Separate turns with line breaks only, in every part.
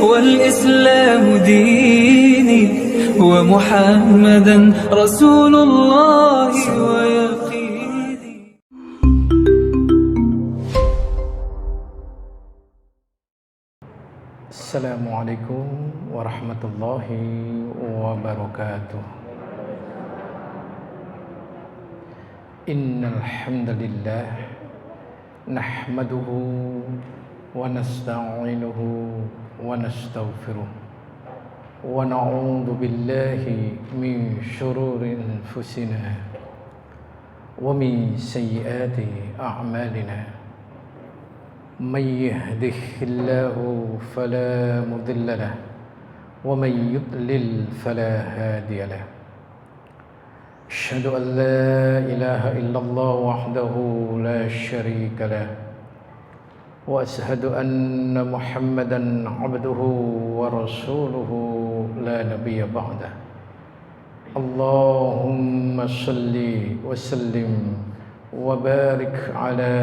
والإسلام ديني ومحمدا رسول الله ويقيني.
السلام عليكم ورحمة الله وبركاته. إن الحمد لله نحمده ونستعينه ونستغفره ونعوذ بالله من شرور أنفسنا ومن سيئات أعمالنا. من يهده الله فلا مضل له ومن يضلل فلا هادي له. أشهد أن لا إله إلا الله وحده لا شريك له وأشهد أن محمدا عبده ورسوله لا نبي بعده. اللهم صل وسلم وبارك على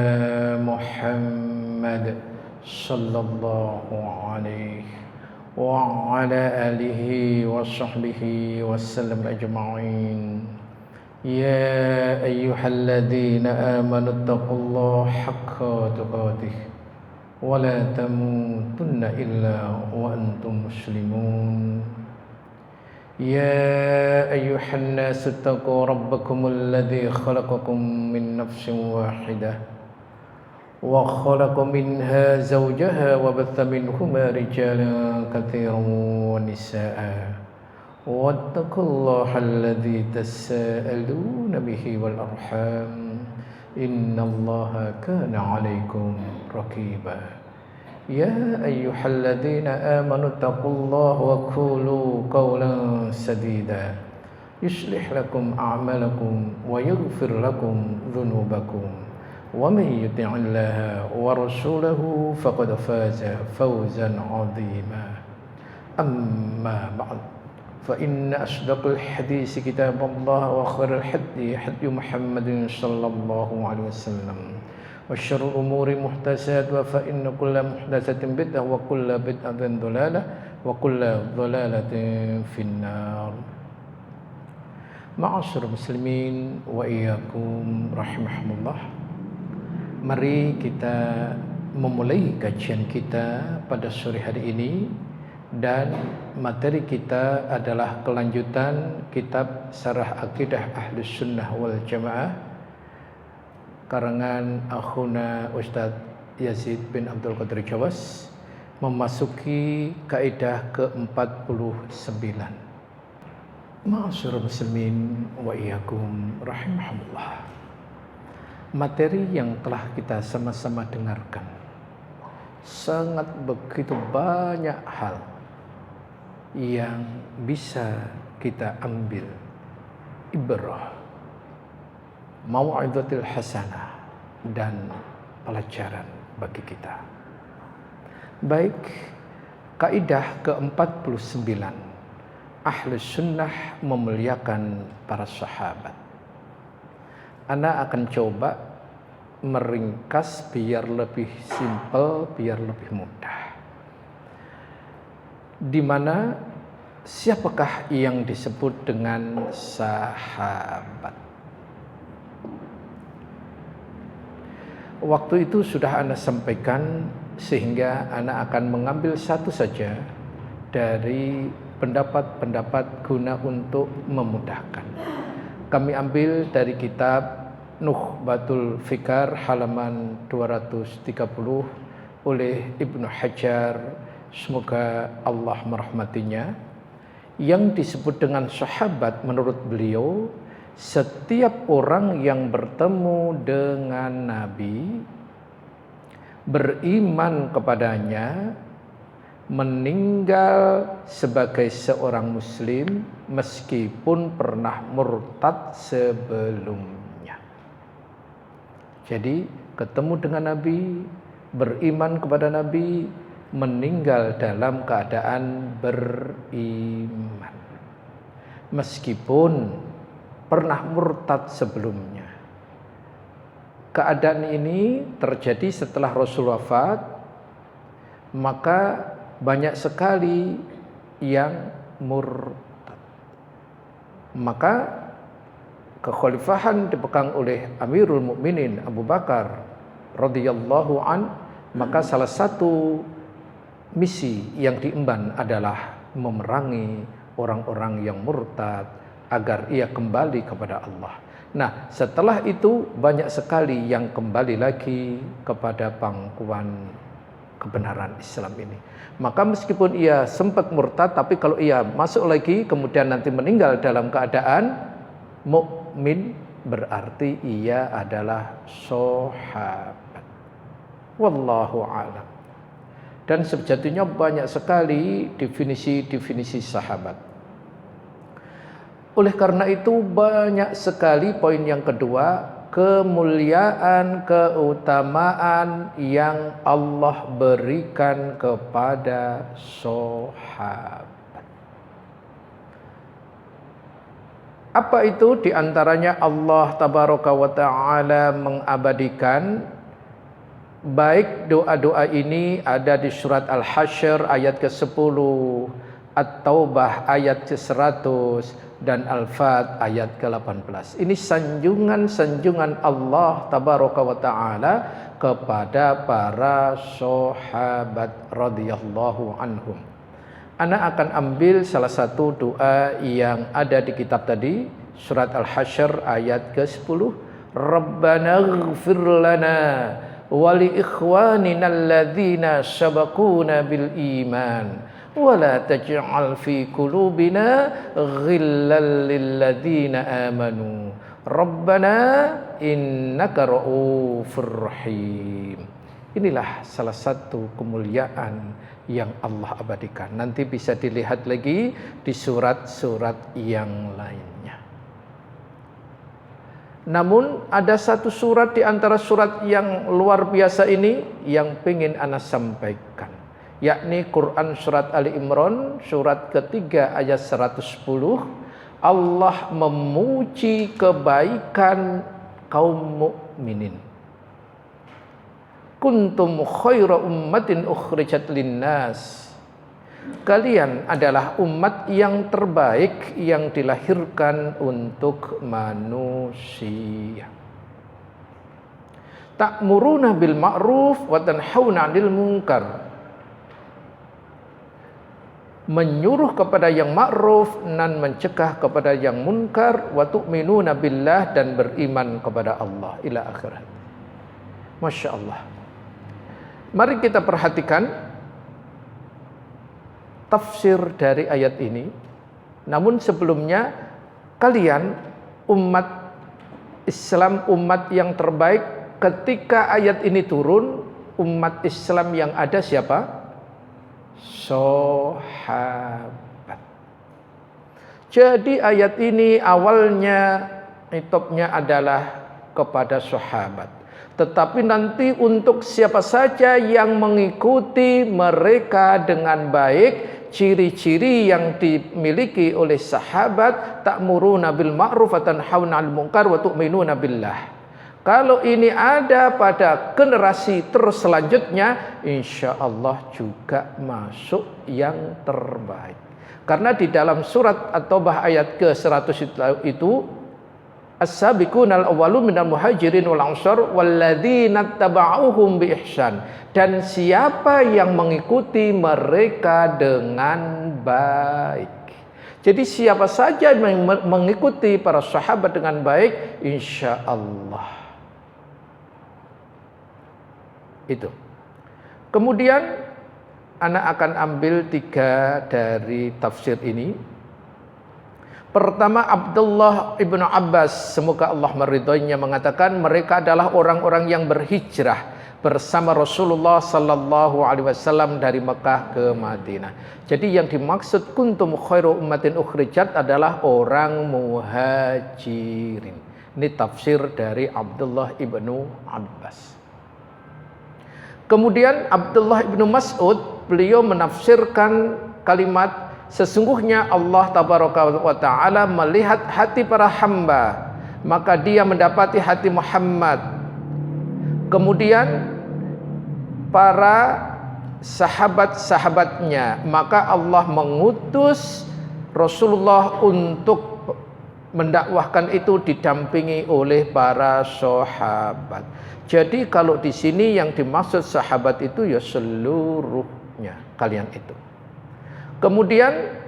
محمد صلى الله عليه وعلى آله وصحبه وسلم أجمعين. يا أيها الذين آمنوا اتقوا الله حق تقاته ولا تموتن إلا وأنتم مسلمون. يا أيها الناس اتقوا ربكم الذي خلقكم من نفس واحدة وخلق منها زوجها وبث منهما رجالا كثيرا ونساء واتقوا الله الذي تساءلون به والأرحام إن الله كان عليكم رقيبا. يا أيها الذين آمنوا اتقوا الله وقولوا قولا سديدا يصلح لكم أعمالكم ويغفر لكم ذنوبكم ومن يطع الله ورسوله فقد فاز فوزا عظيما. أما بعد فإن أصدق الحديث كتاب الله وخير الهدي هدي محمد صلى الله عليه وسلم وشر الأمور محدثاتها فإن كل محدثة بدعة وكل بدعة ضلالة وكل ضلالة في النار. Ma'asyiral muslimin wa iyyakum rahimakumullah. Mari kita memulai kajian kita pada sore hari ini, dan materi kita adalah kelanjutan kitab Syarah Aqidah Ahlus Sunnah wal Jamaah karangan akhuna Ustadz Yazid bin Abdul Qadir Jawas, memasuki kaidah ke-49. Ma'asyiral muslimin wa iyyakum rahimakumullah. Materi yang telah kita sama-sama dengarkan, sangat begitu banyak hal yang bisa kita ambil ibrah, mau'izatil hasanah, dan pelajaran bagi kita. Baik, kaidah ke-49, Ahlus Sunnah memuliakan para sahabat. Ana akan coba meringkas biar lebih simpel, biar lebih mudah. Di mana siapakah yang disebut dengan sahabat? Waktu itu sudah Ana sampaikan, sehingga Ana akan mengambil satu saja dari pendapat-pendapat guna untuk memudahkan. Kami ambil dari kitab Nukhbatul Fikar halaman 230 oleh Ibnu Hajar, semoga Allah merahmatinya, yang disebut dengan sahabat menurut beliau setiap orang yang bertemu dengan Nabi, beriman kepadanya, meninggal sebagai seorang muslim meskipun pernah murtad sebelumnya. Jadi ketemu dengan Nabi, beriman kepada Nabi, meninggal dalam keadaan beriman meskipun pernah murtad sebelumnya. Keadaan ini terjadi setelah Rasul wafat, maka banyak sekali yang murtad. Maka kekhalifahan dipegang oleh Amirul Mukminin Abu Bakar radhiyallahu an, maka salah satu misi yang diemban adalah memerangi orang-orang yang murtad agar ia kembali kepada Allah. Nah, setelah itu banyak sekali yang kembali lagi kepada pangkuan kebenaran Islam ini. Maka meskipun ia sempat murtad, tapi kalau ia masuk lagi kemudian nanti meninggal dalam keadaan mukmin, berarti ia adalah sahabat. Wallahu a'lam. Dan sejatinya banyak sekali definisi-definisi sahabat. Oleh karena itu banyak sekali poin yang kedua, kemuliaan, keutamaan yang Allah berikan kepada sahabat. Apa itu? Di antaranya Allah tabaraka wa ta'ala mengabadikan, baik doa-doa ini ada di surat Al-Hasyr ayat ke-10, At-Taubah ayat ke-100, dan Al-Fat ayat ke-18. Ini sanjungan-sanjungan Allah tabaraka wa ta'ala kepada para sahabat radhiyallahu anhum. Ana akan ambil salah satu doa yang ada di kitab tadi, surat Al-Hasyr ayat ke-10. Rabbana ighfir lana wa li ikhwanina alladhina sabaquna bil iman wa la taj'al fi qulubina ghillan lil ladzina amanu rabbana innaka ra'ufur rahim. Inilah salah satu kemuliaan yang Allah abadikan. Nanti bisa dilihat lagi di surat-surat yang lainnya. Namun ada satu surat di antara surat yang luar biasa ini yang ingin ana sampaikan, yakni Quran surat Ali Imran surat ketiga ayat 110. Allah memuji kebaikan kaum mukminin. Kuntum khaira ummatin ukhrijat linnas. Kalian adalah umat yang terbaik yang dilahirkan untuk manusia. Ta'muruna bil ma'ruf wa tanhauna 'anil munkar. Menyuruh kepada yang ma'ruf dan mencegah kepada yang munkar, wa tu'minuna billah, dan beriman kepada Allah, ila akhirat. Masya Allah. Mari kita perhatikan tafsir dari ayat ini. Namun sebelumnya, kalian umat Islam, umat yang terbaik, ketika ayat ini turun, umat Islam yang ada siapa? Sahabat. Jadi ayat ini awalnya hitopnya adalah kepada sahabat. Tetapi nanti untuk siapa saja yang mengikuti mereka dengan baik, ciri-ciri yang dimiliki oleh sahabat, ta'muruna bil ma'ruf wa tanhauna 'anil munkar wa tu'minuna billah. Kalau ini ada pada generasi terus selanjutnya, insya Allah juga masuk yang terbaik. Karena di dalam surat At-Taubah ayat ke-100 itu, as-sabiqunal awwalun minal muhajirin wal ansar walladzina tabauhum bi ihsan, dan siapa yang mengikuti mereka dengan baik. Jadi siapa saja yang mengikuti para sahabat dengan baik, insya Allah. Itu. Kemudian anak akan ambil 3 dari tafsir ini. Pertama, Abdullah ibnu Abbas, semoga Allah meridhoinya, mengatakan mereka adalah orang-orang yang berhijrah bersama Rasulullah sallallahu alaihi wasallam dari Mekah ke Madinah. Jadi yang dimaksud kuntum khairu ummatin ukhrijat adalah orang muhajirin. Ini tafsir dari Abdullah ibnu Abbas. Kemudian Abdullah ibnu Mas'ud, beliau menafsirkan kalimat sesungguhnya Allah tabaraka wa ta'ala melihat hati para hamba, maka dia mendapati hati Muhammad. Kemudian para sahabat-sahabatnya, maka Allah mengutus Rasulullah untuk mendakwahkan itu didampingi oleh para sahabat. Jadi kalau di sini yang dimaksud sahabat itu ya seluruhnya kalian itu. Kemudian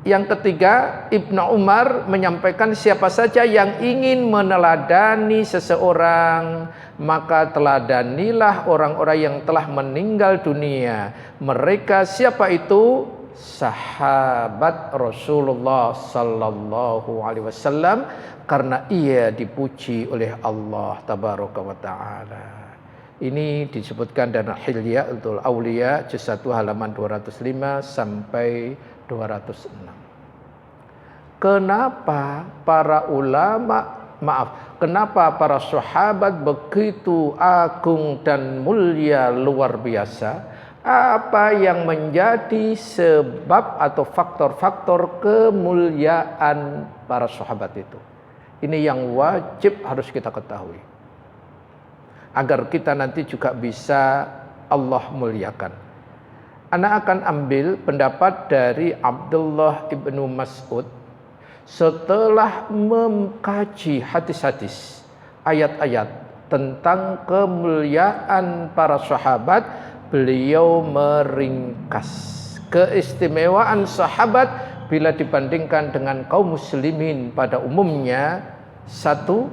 yang ketiga, Ibnu Umar menyampaikan siapa saja yang ingin meneladani seseorang, maka teladanilah orang-orang yang telah meninggal dunia. Mereka siapa itu? Sahabat Rasulullah sallallahu alaihi wasallam, karena ia dipuji oleh Allah tabaraka wa taala. Ini disebutkan dalam Hilyatul Auliya juz 1 halaman 205 sampai 206. Kenapa kenapa para sahabat begitu agung dan mulia luar biasa? Apa yang menjadi sebab atau faktor-faktor kemuliaan para sahabat itu? Ini yang wajib harus kita ketahui, agar kita nanti juga bisa Allah muliakan. Ana akan ambil pendapat dari Abdullah ibnu Mas'ud setelah mengkaji hadis-hadis, ayat-ayat tentang kemuliaan para sahabat. Beliau meringkas keistimewaan sahabat bila dibandingkan dengan kaum muslimin pada umumnya. Satu,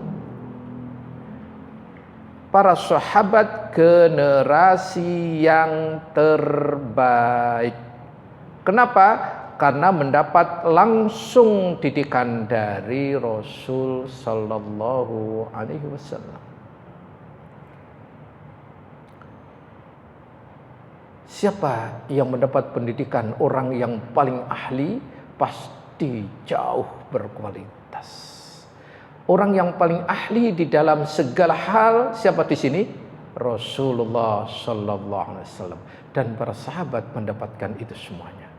para sahabat generasi yang terbaik. Kenapa? Karena mendapat langsung didikan dari Rasul sallallahu alaihi wasallam. Siapa yang mendapat pendidikan orang yang paling ahli pasti jauh berkualitas. Orang yang paling ahli di dalam segala hal siapa di sini? Rasulullah sallallahu alaihi wasallam, dan para sahabat mendapatkan itu semuanya.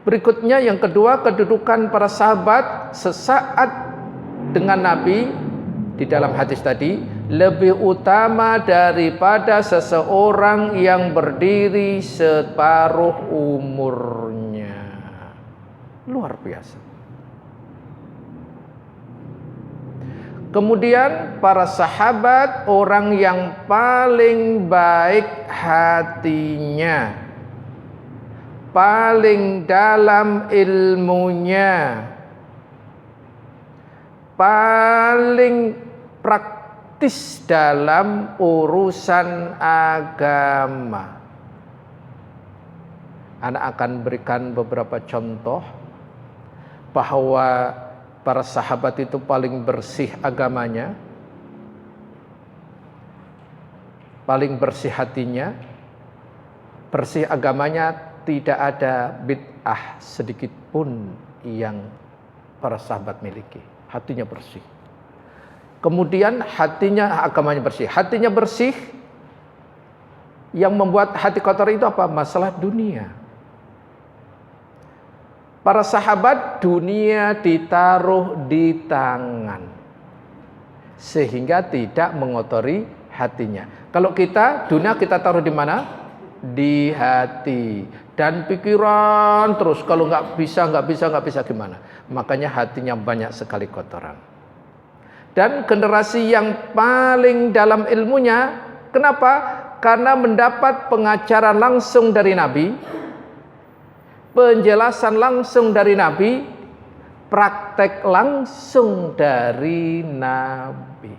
Berikutnya yang kedua, kedudukan para sahabat sesaat dengan Nabi di dalam hadis tadi lebih utama daripada seseorang yang berdiri separuh umurnya. Luar biasa. Kemudian para sahabat orang yang paling baik hatinya, paling dalam ilmunya, paling praktis dalam urusan agama. Anak akan berikan beberapa contoh bahwa para sahabat itu paling bersih agamanya, paling bersih hatinya, bersih agamanya, tidak ada bid'ah sedikit pun yang para sahabat miliki. Hatinya bersih. Kemudian agamanya bersih. Hatinya bersih. Yang membuat hati kotor itu apa? Masalah dunia. Para sahabat dunia ditaruh di tangan, sehingga tidak mengotori hatinya. Kalau kita, dunia kita taruh di mana? Di hati. Dan pikiran terus, kalau nggak bisa gimana? Makanya hatinya banyak sekali kotoran. Dan generasi yang paling dalam ilmunya, kenapa? Karena mendapat pengajaran langsung dari Nabi, penjelasan langsung dari Nabi, praktek langsung dari Nabi.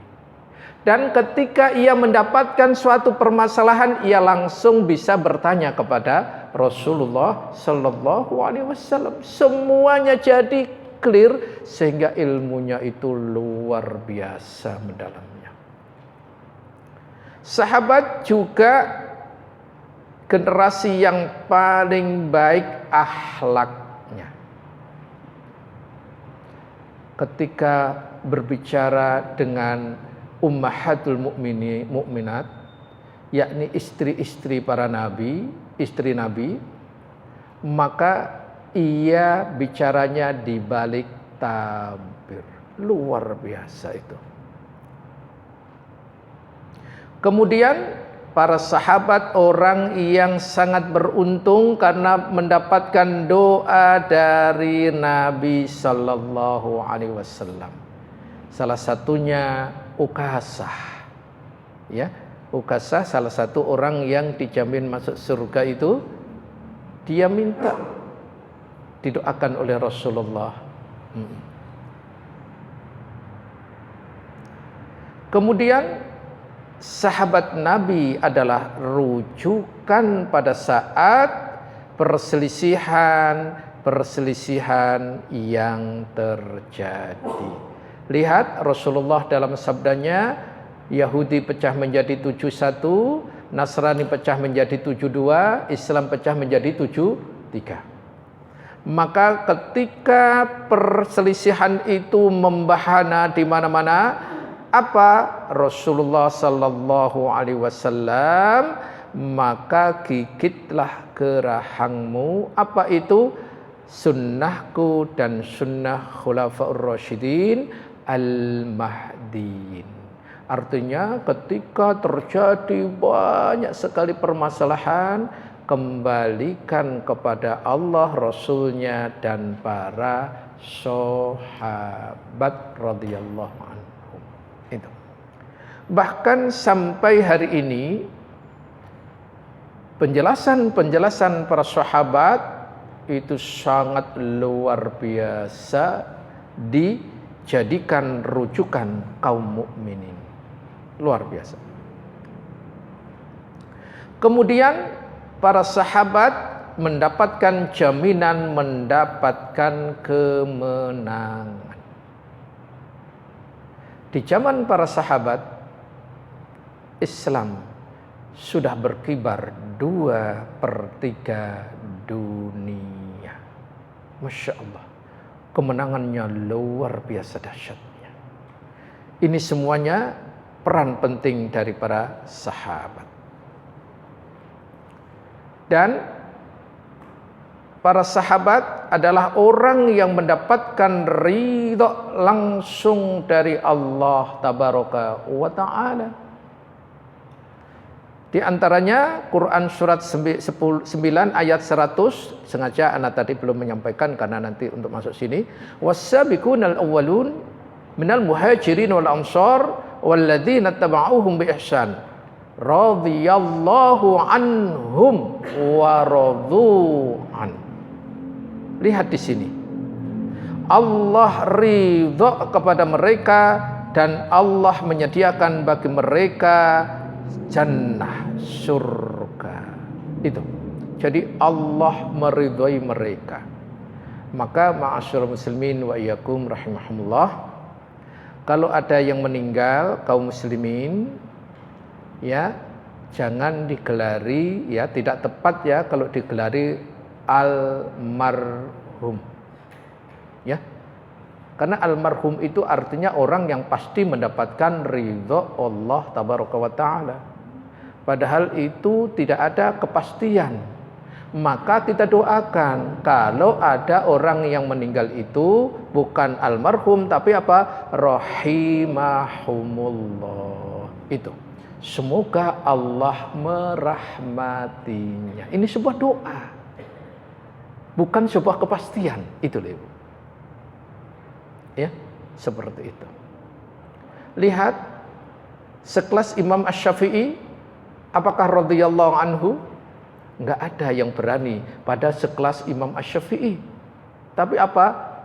Dan ketika ia mendapatkan suatu permasalahan, ia langsung bisa bertanya kepada Rasulullah sallallahu alaihi wasallam. Semuanya jadi clear, sehingga ilmunya itu luar biasa mendalamnya. Sahabat juga generasi yang paling baik akhlaknya. Ketika berbicara dengan ummahatul mukminat, yakni istri-istri para nabi, istri nabi, maka ia bicaranya di balik tabir. Luar biasa itu. Kemudian para sahabat orang yang sangat beruntung karena mendapatkan doa dari Nabi sallallahu alaihi wasallam. Salah satunya Ukasah. Ya, Ukasah salah satu orang yang dijamin masuk surga itu, dia minta didoakan oleh Rasulullah. Kemudian sahabat Nabi adalah rujukan pada saat perselisihan yang terjadi. Lihat Rasulullah dalam sabdanya, Yahudi pecah menjadi 71, Nasrani pecah menjadi 72, Islam pecah menjadi 73. Maka ketika perselisihan itu membahana di mana-mana, apa Rasulullah sallallahu alaihi wasallam, maka gigitlah gerahangmu. Apa itu? Sunnahku dan sunnah khulafaur rasyidin al-mahdiin. Artinya ketika terjadi banyak sekali permasalahan, kembalikan kepada Allah, Rasulnya, dan para sahabat radhiyallahu anhum. Itu. Bahkan sampai hari ini penjelasan para sahabat itu sangat luar biasa dijadikan rujukan kaum mukminin. Luar biasa. Kemudian para sahabat mendapatkan jaminan mendapatkan kemenangan. Di zaman para sahabat, Islam sudah berkibar 2/3 dunia. Masya Allah, kemenangannya luar biasa dahsyatnya. Ini semuanya peran penting dari para sahabat. Dan para sahabat adalah orang yang mendapatkan ridha langsung dari Allah tabaraka wa ta'ala. Di antaranya Quran surat 9 ayat 100, sengaja anak tadi belum menyampaikan karena nanti untuk masuk sini. Was-sabiqunal awwalun minal muhajirin wal ansar walladzina tabauhum bi ihsan radhiyallahu anhum wa radu an. Lihat di sini. Allah ridha kepada mereka dan Allah menyediakan bagi mereka jannah, surga. Itu. Jadi Allah meridhai mereka. Maka ma'asyiral muslimin wa iyyakum rahimahumullah, kalau ada yang meninggal kaum muslimin, ya jangan digelari, ya tidak tepat ya kalau digelari almarhum. Ya. Karena almarhum itu artinya orang yang pasti mendapatkan ridha Allah tabaraka wa taala. Padahal itu tidak ada kepastian. Maka kita doakan kalau ada orang yang meninggal itu bukan almarhum tapi apa? Rahimahumullah. Itu. Semoga Allah merahmatinya. Ini sebuah doa. Bukan sebuah kepastian. Itu loh, Ibu. Ya, seperti itu. Lihat sekelas Imam Asy-Syafi'i, apakah radhiyallahu anhu? Enggak ada yang berani pada sekelas Imam Asy-Syafi'i. Tapi apa?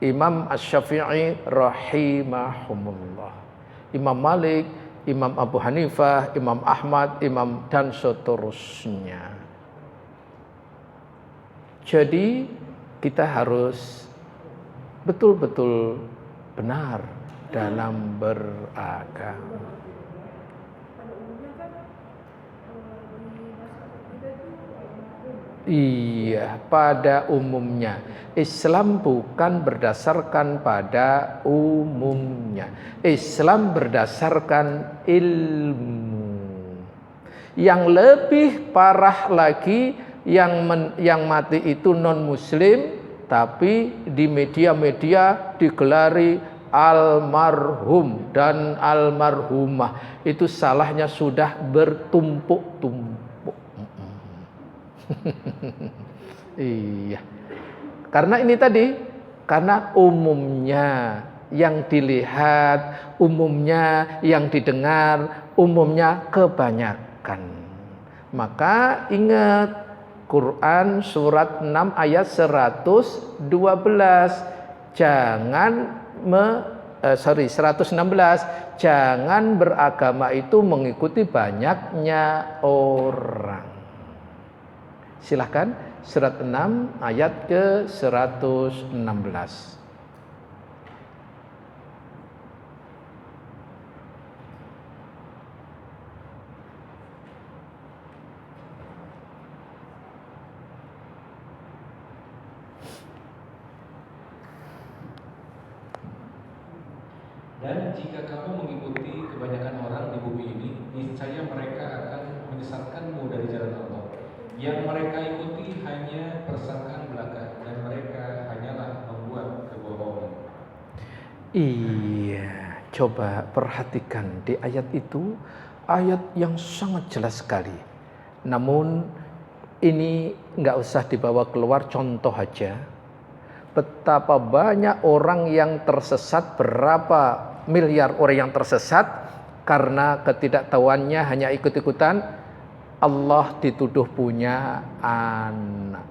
Imam Asy-Syafi'i rahimahumullah. Imam Malik, Imam Abu Hanifah, Imam Ahmad, Imam dan seterusnya. Jadi kita harus betul-betul benar dalam beragama. Iya, pada umumnya. Islam bukan berdasarkan pada umumnya. Islam berdasarkan ilmu. Yang lebih parah lagi, yang mati itu non muslim, tapi di media-media digelari almarhum dan almarhumah. Itu salahnya sudah bertumpuk-tumpuk. Iya. Karena ini tadi, karena umumnya yang dilihat, umumnya yang didengar, umumnya kebanyakan. Maka ingat Quran surat 6 ayat 112. Jangan 116. Jangan beragama itu mengikuti banyaknya orang. Silahkan surat 6 ayat ke 116.
Dan jika kamu mengikuti kebanyakan orang di bumi ini, niscaya mereka akan menyesatkanmu dari jalan Allah. Yang mereka ikuti hanya persangkaan belaka, dan mereka hanyalah membuat kebohongan.
Iya, coba perhatikan di ayat itu, ayat yang sangat jelas sekali. Namun ini nggak usah dibawa keluar, contoh aja. Betapa banyak orang yang tersesat, berapa miliar orang yang tersesat karena ketidaktahuannya hanya ikut-ikutan. Allah dituduh punya anak.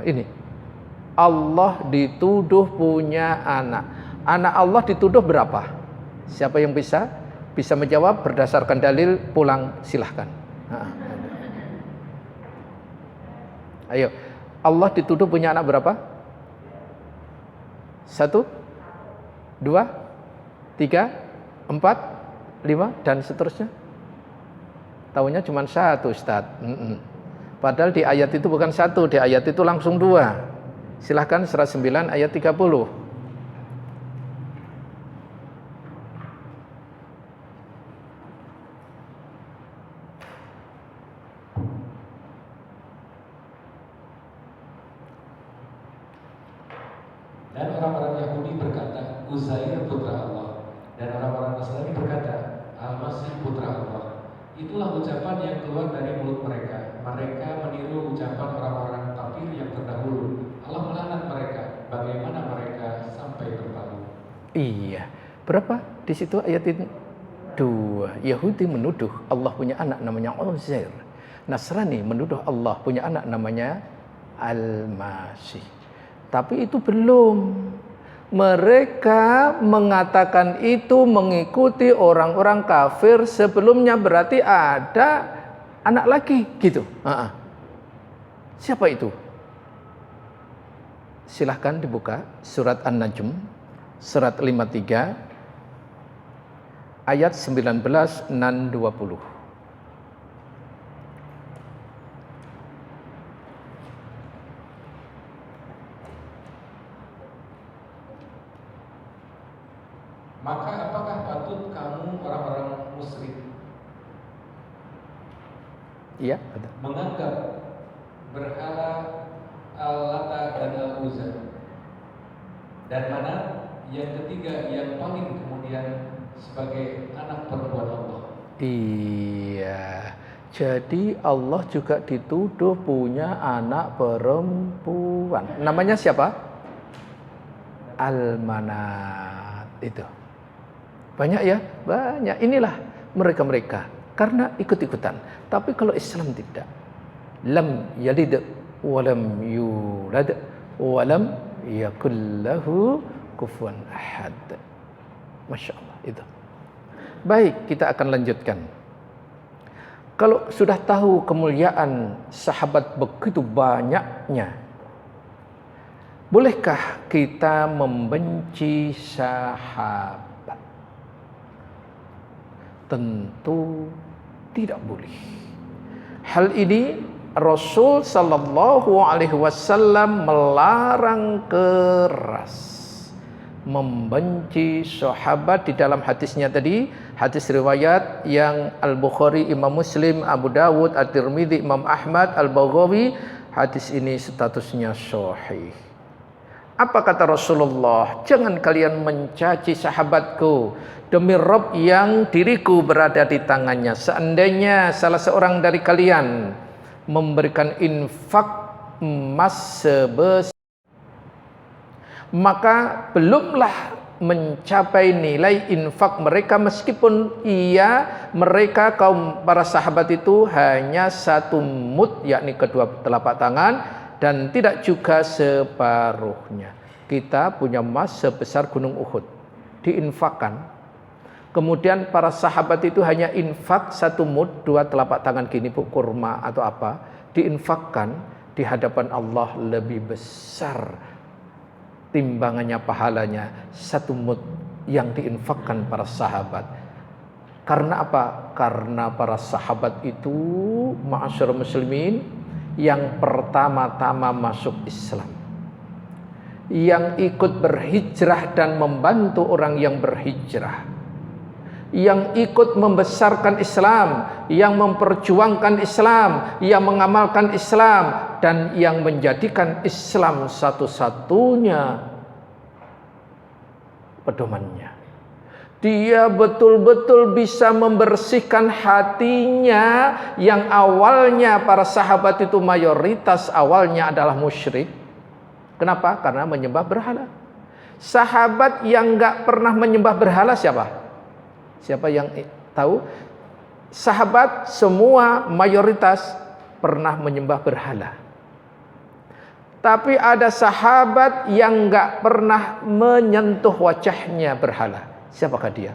Ini Allah dituduh punya anak. Anak Allah dituduh berapa? Siapa yang bisa menjawab berdasarkan dalil? Pulang silahkan. Ayo, Allah dituduh punya anak berapa? 1, 2, 3, 4, 5 dan seterusnya. Tahunya cuma 1, Ustaz. Padahal di ayat itu bukan 1, di ayat itu langsung 2. Silahkan surat 9 ayat 30.
Dan orang-orang Yahudi berkata, Uzair putra Allah. Dan orang-orang Nasrani berkata, Al-Masih putra Allah. Itulah ucapan yang keluar dari mulut mereka. Mereka meniru ucapan orang-orang kafir yang terdahulu. Allah melaknat mereka. Bagaimana mereka sampai terpalu?
Iya. Berapa di situ ayat ini? 2. Yahudi menuduh Allah punya anak namanya Uzair. Nasrani menuduh Allah punya anak namanya Al-Masih. Tapi itu belum. Mereka mengatakan itu mengikuti orang-orang kafir sebelumnya, berarti ada anak lagi gitu. Siapa itu? Silahkan dibuka surat An-Najm surat 53 ayat 19 dan 20.
Maka apakah patut kamu orang-orang musyrik
Iya, ada.
menganggap berhala Al-Lata dan Al-Uzza? Dan mana yang ketiga yang paling kemudian sebagai anak perempuan Allah?
Iya. Jadi Allah juga dituduh punya anak perempuan. Namanya siapa? Al-Manat itu. Banyak ya? Banyak. Inilah mereka-mereka. Karena ikut-ikutan. Tapi kalau Islam tidak. Lam yalid walam yulad walam yakul lahu kufuwan ahad. Masya Allah itu. Baik, kita akan lanjutkan. Kalau sudah tahu kemuliaan sahabat begitu banyaknya, bolehkah kita membenci sahabat? Tentu tidak boleh. Hal ini Rasul sallallahu alaihi wasallam melarang keras membenci sahabat. Di dalam hadisnya tadi, hadis riwayat yang Al-Bukhari, Imam Muslim, Abu Dawud, At-Tirmidzi, Imam Ahmad, Al-Baghawi, hadis ini statusnya sahih. Apa kata Rasulullah? Jangan kalian mencaci sahabatku. Demi Rabb yang diriku berada di tangannya. Seandainya salah seorang dari kalian memberikan infak emas sebesar, maka belumlah mencapai nilai infak mereka, meskipun mereka kaum para sahabat itu hanya 1 mud, yakni kedua telapak tangan, dan tidak juga separuhnya. Kita punya emas sebesar gunung Uhud, diinfakkan. Kemudian para sahabat itu hanya infak 1 mud, 2 telapak tangan gini, bu, kurma atau apa, diinfakkan. Di hadapan Allah lebih besar timbangannya, pahalanya 1 mud yang diinfakkan para sahabat. Karena apa? Karena para sahabat itu, ma'asyiral muslimin, yang pertama-tama masuk Islam, yang ikut berhijrah dan membantu orang yang berhijrah, yang ikut membesarkan Islam, yang memperjuangkan Islam, yang mengamalkan Islam, dan yang menjadikan Islam satu-satunya pedomannya. Dia betul-betul bisa membersihkan hatinya yang awalnya para sahabat itu mayoritas awalnya adalah musyrik. Kenapa? Karena menyembah berhala. Sahabat yang gak pernah menyembah berhala siapa? Siapa yang tahu? Sahabat semua mayoritas pernah menyembah berhala. Tapi ada sahabat yang gak pernah menyentuh wajahnya berhala. Siapakah dia?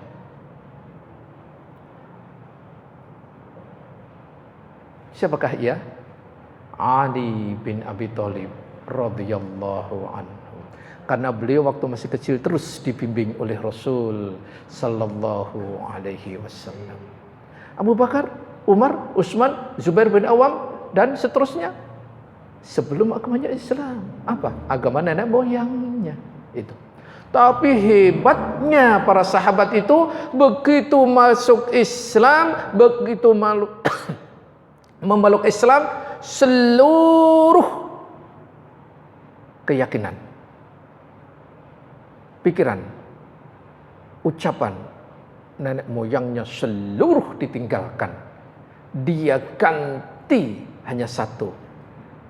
Siapakah ia? Ali bin Abi Thalib radhiyallahu anhu. Karena beliau waktu masih kecil terus dibimbing oleh Rasul sallallahu alaihi wasallam. Abu Bakar, Umar, Utsman, Zubair bin Awam, dan seterusnya sebelum agamanya Islam. Apa? Agama nenek moyangnya itu. Tapi hebatnya para sahabat itu, begitu masuk Islam, begitu memeluk Islam, seluruh keyakinan, pikiran, ucapan nenek moyangnya seluruh ditinggalkan. Dia ganti hanya satu.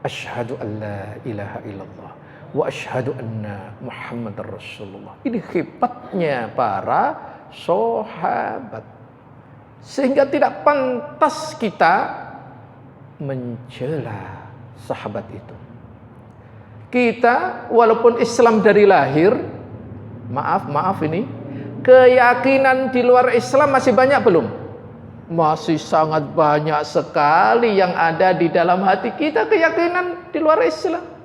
Asyhadu an la ilaha illallah wa asyhadu anna Muhammadar Rasulullah. Ini hebatnya para sahabat. Sehingga tidak pantas kita mencela sahabat itu. Kita walaupun Islam dari lahir, maaf ini, keyakinan di luar Islam masih banyak belum? Masih sangat banyak sekali yang ada di dalam hati kita, keyakinan di luar Islam.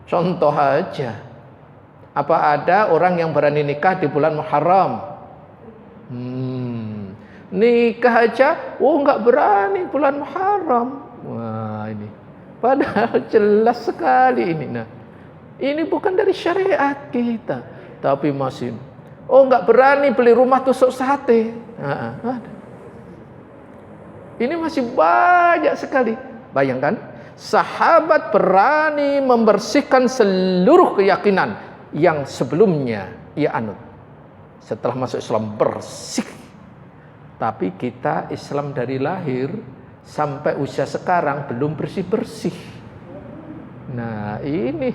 Contoh aja, apa ada orang yang berani nikah di bulan Muharram? Nikah aja, nggak berani bulan Muharram. Wah, ini padahal jelas sekali ini. Nah, ini bukan dari syariat kita, tapi masih nggak berani beli rumah tusuk sate. Ini masih banyak sekali. Bayangkan, sahabat berani membersihkan seluruh keyakinan yang sebelumnya ia anut. Setelah masuk Islam bersih. Tapi kita Islam dari lahir sampai usia sekarang belum bersih-bersih. Nah, ini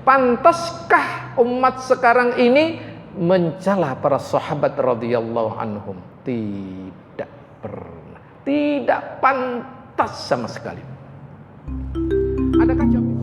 pantaskah umat sekarang ini mencela para sahabat radhiyallahu anhum? Tidak pernah. Tidak pantas sama sekali. Adakah jaminan?